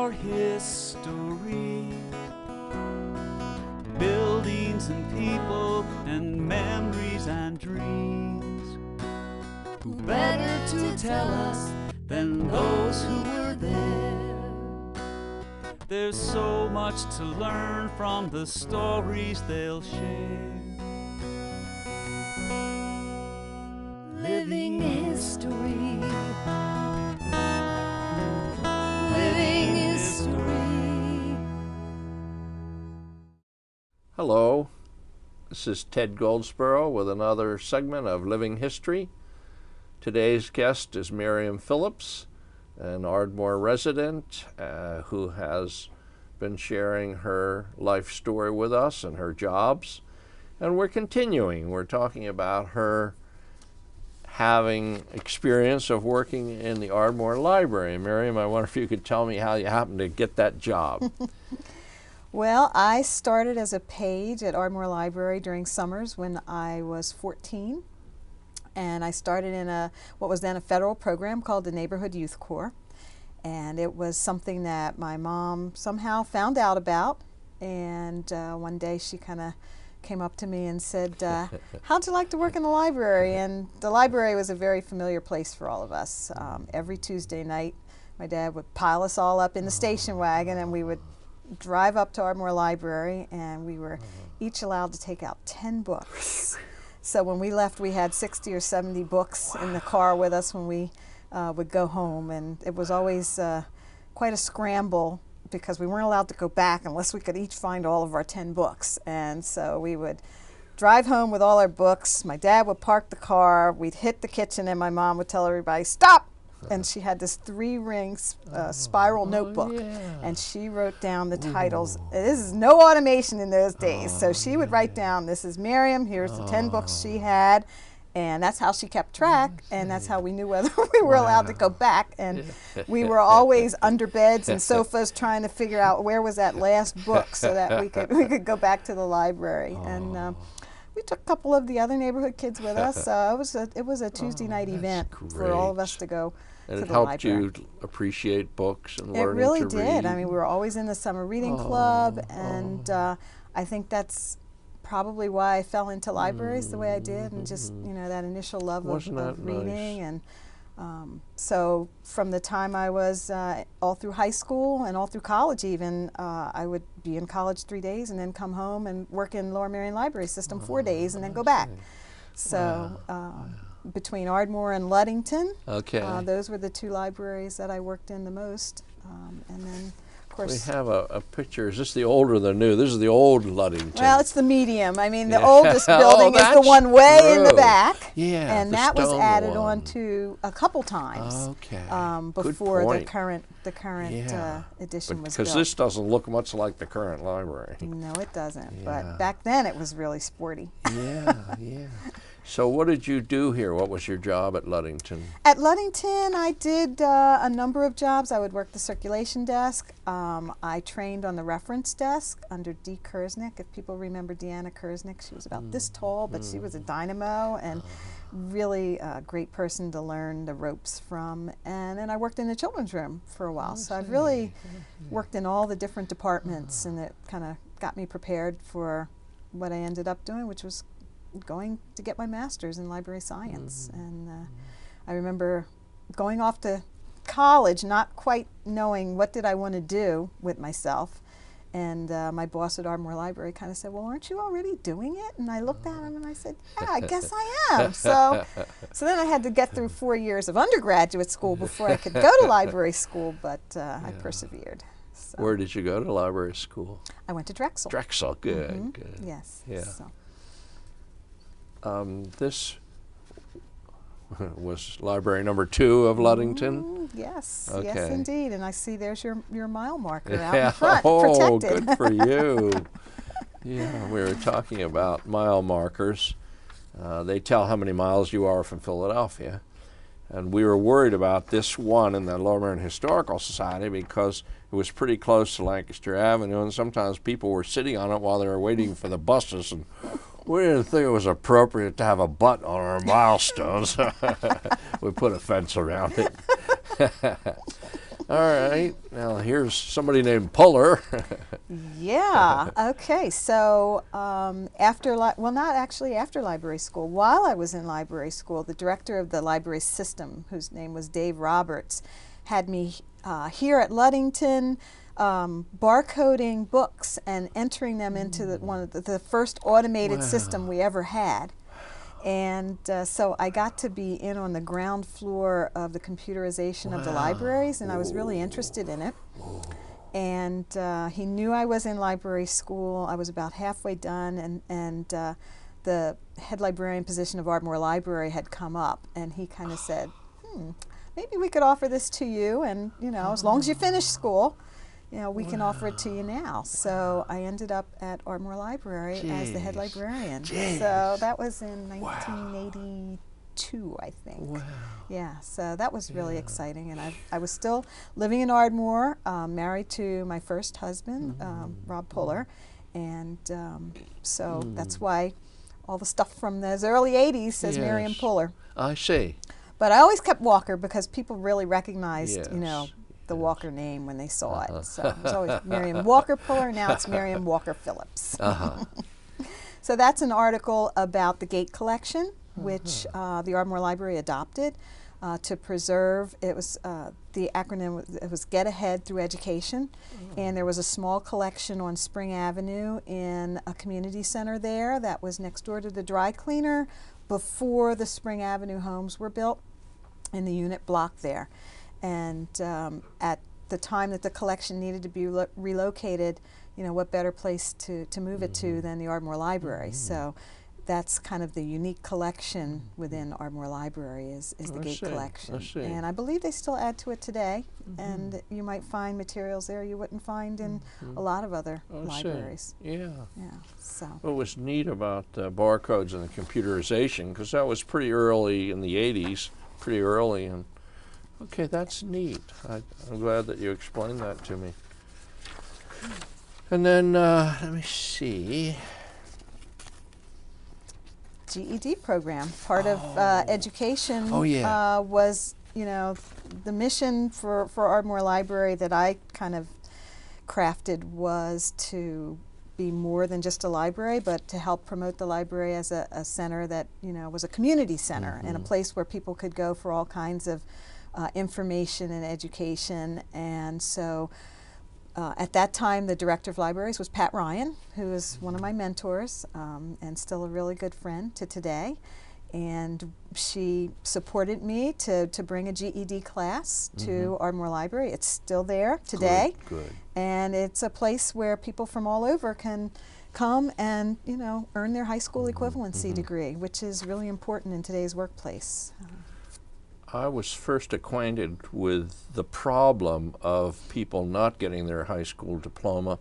our history. Buildings and people and memories and dreams. Who better to tell us than those who were there? There's so much to learn from the stories they'll share. Living history. Living history. Hello, this is Ted Goldsboro with another segment of Living History. Today's guest is Maryam Phillips, an Ardmore resident who has been sharing her life story with us and her jobs. And we're continuing. We're talking about her having experience of working in the Ardmore Library. Maryam, I wonder if you could tell me how you happened to get that job. Well, I started as a page at Ardmore Library during summers when I was 14. And I started in what was then a federal program called the Neighborhood Youth Corps. And it was something that my mom somehow found out about. And one day she kind of came up to me and said, how'd you like to work in the library? And the library was a very familiar place for all of us. Every Tuesday night, my dad would pile us all up in the station wagon and we would drive up to Ardmore Library, and we were each allowed to take out 10 books. So when we left, we had 60 or 70 books in the car with us when we would go home, and it was always quite a scramble because we weren't allowed to go back unless we could each find all of our 10 books. And so we would drive home with all our books. My dad would park the car, we'd hit the kitchen, and my mom would tell everybody, stop! And she had this 3-ring spiral notebook, and she wrote down the titles. This is no automation in those days, so she would write down, this is Maryam, here's the 10 books she had, and that's how she kept track, and that's how we knew whether we were allowed to go back. And we were always under beds and sofas trying to figure out where was that last book so that we could go back to the library. And we took a couple of the other neighborhood kids with us. It was a Tuesday night event for all of us to go and to it the helped library. You appreciate books and It learning really to did. read. I mean, we were always in the summer reading club, and I think that's probably why I fell into libraries the way I did, and just, you know, that initial love of reading. Nice? And so from the time I was all through high school and all through college even, I would be in college 3 days and then come home and work in Lower Merion Library System 4 days and then go back. So between Ardmore and Ludington, those were the 2 libraries that I worked in the most. And then, of course, we have a picture. Is this the old or the new? This is the old Ludington. Well, it's the medium. I mean, the oldest building is the one way in the back. Yeah, and that was added on to a couple times before the current edition was built. Because this doesn't look much like the current library. No, it doesn't. But back then it was really sporty. Yeah. So what did you do here? What was your job at Ludington? At Ludington, I did a number of jobs. I would work the circulation desk. I trained on the reference desk under Dee Kersnick. If people remember Deanna Kersnick, she was about this tall, but she was a dynamo and really a great person to learn the ropes from. And then I worked in the children's room for a while. So I've really worked in all the different departments, and it kind of got me prepared for what I ended up doing, which was going to get my master's in library science. And I remember going off to college not quite knowing what did I want to do with myself, and my boss at Ardmore Library kind of said, well, aren't you already doing it? And I looked at him and I said, yeah, I guess I am. So then I had to get through 4 years of undergraduate school before I could go to library school, but I persevered. So. Where did you go to library school? I went to Drexel. Drexel, good, good. Yes. Yeah. So. This was library number 2 of Ludington? Yes, okay. Yes indeed. And I see there's your mile marker out in front, oh, protected. Good for you. Yeah, we were talking about mile markers. They tell how many miles you are from Philadelphia. And we were worried about this one in the Lower Merion Historical Society because it was pretty close to Lancaster Avenue, and sometimes people were sitting on it while they were waiting for the buses, and we didn't think it was appropriate to have a butt on our milestones. We put a fence around it. All right. Now here's somebody named Puller. Yeah. Okay. So well, not actually after library school. While I was in library school, the director of the library system, whose name was Dave Roberts, had me here at Ludington barcoding books and entering them into one of the first automated system we ever had. And so I got to be in on the ground floor of the computerization of the libraries, and I was really interested in it. And he knew I was in library school. I was about halfway done, and the head librarian position of Ardmore Library had come up, and he kind of said, maybe we could offer this to you, and as long as you finish school, we can offer it to you now. So I ended up at Ardmore Library as the head librarian. So that was in 1982, I think. Wow. Yeah, so that was really exciting. And I was still living in Ardmore, married to my first husband, Rob Puller. And so that's why all the stuff from those early 80s says Maryam Puller. I see. But I always kept Walker because people really recognized, the Walker name when they saw it. So it was always Maryam Walker Puller. Now it's Maryam Walker Phillips. So that's an article about the Gate collection, which the Ardmore Library adopted to preserve. It was the acronym. It was Get Ahead Through Education, and there was a small collection on Spring Avenue in a community center there that was next door to the dry cleaner before the Spring Avenue homes were built in the unit block there. And at the time that the collection needed to be relocated, what better place to move it to than the Ardmore Library. So that's kind of the unique collection within Ardmore Library is the Gate collection. And I believe they still add to it today. And you might find materials there you wouldn't find in a lot of other libraries. Yeah. So. What was neat about barcodes and the computerization, because that was pretty early in the 80s, pretty early. And okay, that's neat. I'm glad that you explained that to me. And then, let me see. GED program, part of education was, the mission for Ardmore Library that I kind of crafted was to be more than just a library, but to help promote the library as a center that, was a community center and a place where people could go for all kinds of information and education. And so at that time, the director of libraries was Pat Ryan, who is one of my mentors and still a really good friend to today. And she supported me to bring a GED class to Ardmore Library. It's still there today. Good. And it's a place where people from all over can come and, earn their high school equivalency degree, which is really important in today's workplace. I was first acquainted with the problem of people not getting their high school diploma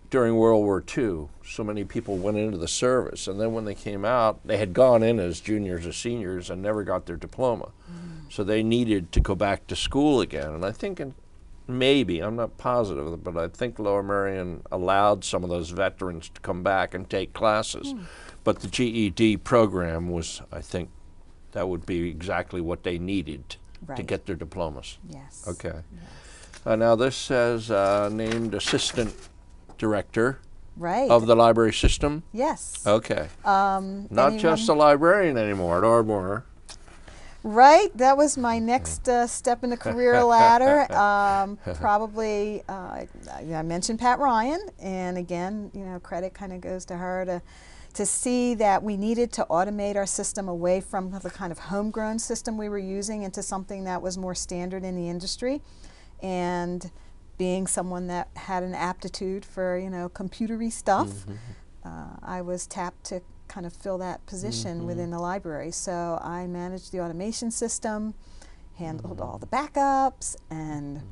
during World War II. So many people went into the service, and then when they came out, they had gone in as juniors or seniors and never got their diploma. So they needed to go back to school again. And I think, maybe, I'm not positive, but I think Lower Merion allowed some of those veterans to come back and take classes. But the GED program was, I think, that would be exactly what they needed to get their diplomas. Yes. Okay. Yes. Now this says named assistant director Right. of the library system. Yes. Okay. Not just a librarian anymore at Ardmore. Right. That was my next step in the career ladder. Probably, I mentioned Pat Ryan, and again, credit kind of goes to her to see that we needed to automate our system away from the kind of homegrown system we were using into something that was more standard in the industry. And being someone that had an aptitude for, computery stuff, I was tapped to kind of fill that position within the library. So I managed the automation system, handled all the backups, and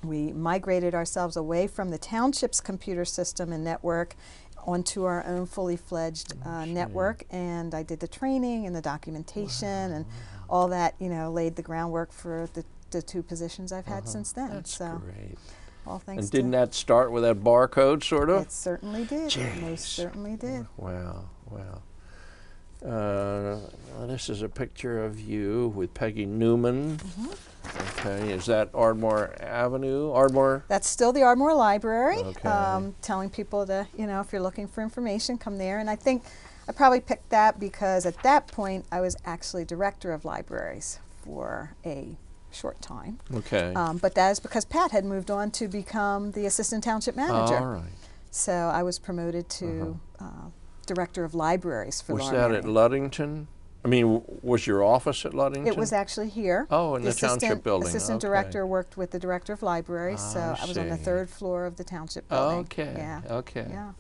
we migrated ourselves away from the township's computer system and network onto our own fully fledged network, and I did the training and the documentation and all that, laid the groundwork for the two positions I've had since then. That's great. All thanks and didn't that start with that barcode, sort of? It certainly did. Jeez. It most certainly did. Wow, wow. This is a picture of you with Peggy Newman. Okay, is that Ardmore Avenue? Ardmore? That's still the Ardmore Library. Okay. Telling people to, if you're looking for information, come there. And I think I probably picked that because at that point I was actually director of libraries for a short time. Okay. But that is because Pat had moved on to become the assistant township manager. All right. So I was promoted to director of libraries for Was Lower that Merion. at Ludington? I mean, was your office at Ludington? It was actually here. Oh, in the township building. Assistant Okay. director worked with the director of libraries, so I was on the see. 3rd floor of the township building. Okay. Yeah. Okay. Yeah.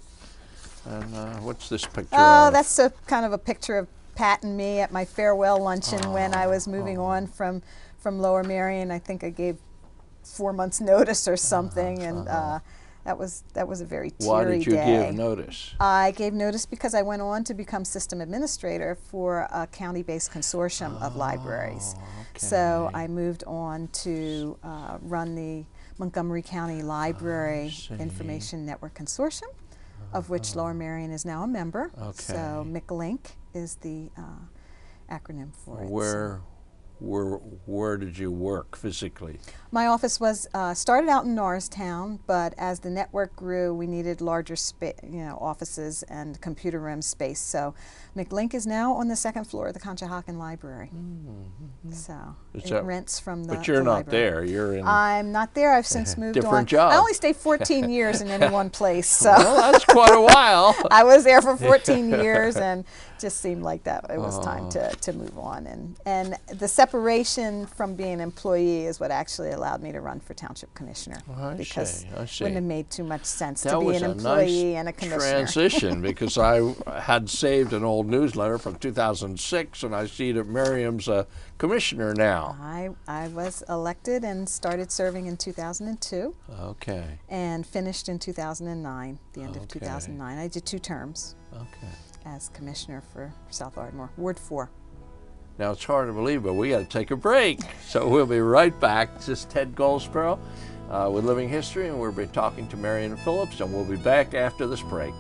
And what's this picture? Oh, of? that's kind of a picture of Pat and me at my farewell luncheon when I was moving on from Lower Merion. I think I gave 4 months notice or something, and that was a very teary day. Why did you give notice? I gave notice because I went on to become system administrator for a county-based consortium of libraries. Okay. So I moved on to run the Montgomery County Library Information Network Consortium, of which Lower Merion is now a member. Okay. So MCLINC is the acronym for it. Where did you work physically? My office was started out in Norristown, but as the network grew, we needed larger offices and computer room space. So McLink is now on the 2nd floor of the Conshohocken Library. So it rents from the But you're not library. there. You're in. I'm not there. I've since moved different on. job. I only stayed 14 years in any one place. So Well, that's quite a while. I was there for 14 years, and just seemed like that it was time to move on. And the separation from being an employee is what actually allowed me to run for township commissioner. I because see. it wouldn't have made too much sense That to be was an a employee nice and a commissioner. transition because I had saved an old newsletter from 2006, and I see that Miriam's a commissioner now. I was elected and started serving in 2002 Okay. and finished in 2009, the end of Okay. 2009. I did 2 terms Okay. as commissioner for South Ardmore, Ward 4. Now it's hard to believe, but we got to take a break. So we'll be right back. This is Ted Goldsboro with Living History, and we'll be talking to Marion Phillips, and we'll be back after this break.